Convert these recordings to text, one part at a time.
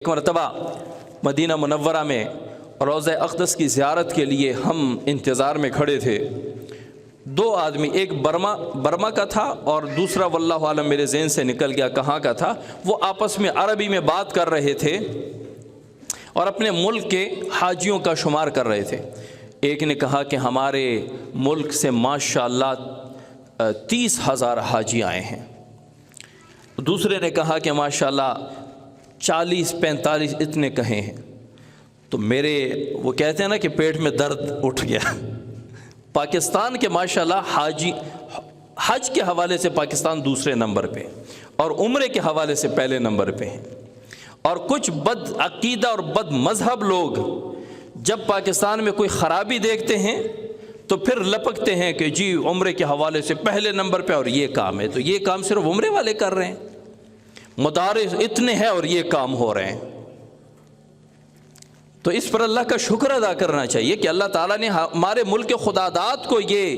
ایک مرتبہ مدینہ منورہ میں روضہ اقدس کی زیارت کے لیے ہم انتظار میں کھڑے تھے. دو آدمی، ایک برما کا تھا اور دوسرا واللہ عالم میرے ذہن سے نکل گیا کہاں کا تھا. وہ آپس میں عربی میں بات کر رہے تھے اور اپنے ملک کے حاجیوں کا شمار کر رہے تھے. ایک نے کہا کہ ہمارے ملک سے ماشاءاللہ 30,000 حاجی آئے ہیں. دوسرے نے کہا کہ ماشاءاللہ 40-45 اتنے کہے ہیں. تو میرے وہ کہتے ہیں نا کہ پیٹ میں درد اٹھ گیا. پاکستان کے ماشاءاللہ حج کے حوالے سے پاکستان دوسرے نمبر پہ اور عمرے کے حوالے سے پہلے نمبر پہ ہیں. اور کچھ بد عقیدہ اور بد مذہب لوگ جب پاکستان میں کوئی خرابی دیکھتے ہیں تو پھر لپکتے ہیں کہ جی عمرے کے حوالے سے پہلے نمبر پہ اور یہ کام ہے. تو یہ کام صرف عمرے والے کر رہے ہیں، مدارس اتنے ہیں اور یہ کام ہو رہے ہیں. تو اس پر اللہ کا شکر ادا کرنا چاہیے کہ اللہ تعالیٰ نے ہمارے ملک کے خداداد کو یہ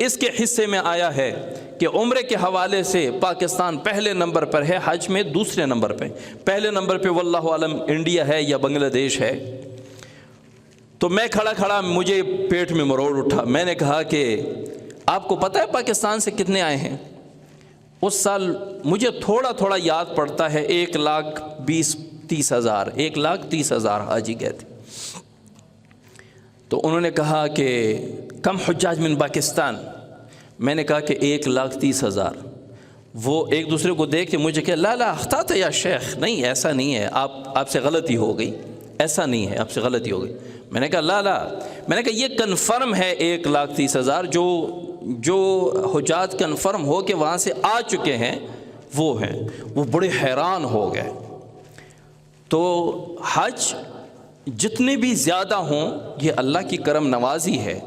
اس کے حصے میں آیا ہے کہ عمرے کے حوالے سے پاکستان پہلے نمبر پر ہے، حج میں دوسرے نمبر پہ. پہلے نمبر پہ واللہ عالم انڈیا ہے یا بنگلہ دیش ہے. تو میں کھڑا مجھے پیٹ میں مروڑ اٹھا. میں نے کہا کہ آپ کو پتہ ہے پاکستان سے کتنے آئے ہیں؟ اس سال مجھے تھوڑا یاد پڑتا ہے 1,20,30,000 1,30,000 حاجی گئے تھے. تو انہوں نے کہا کہ کم حجاج من پاکستان. میں نے کہا کہ 1,30,000. وہ ایک دوسرے کو دیکھ کے مجھے کہ لا اخطأت یا شیخ، نہیں ایسا نہیں ہے، آپ سے غلطی ہو گئی، ایسا نہیں ہے، آپ سے غلطی ہو گئی. میں نے کہا لا میں نے کہا یہ کنفرم ہے 1,30,000 جو حجاج کنفرم ہو کے وہاں سے آ چکے ہیں وہ ہیں. وہ بڑے حیران ہو گئے. تو حج جتنے بھی زیادہ ہوں یہ اللہ کی کرم نوازی ہے.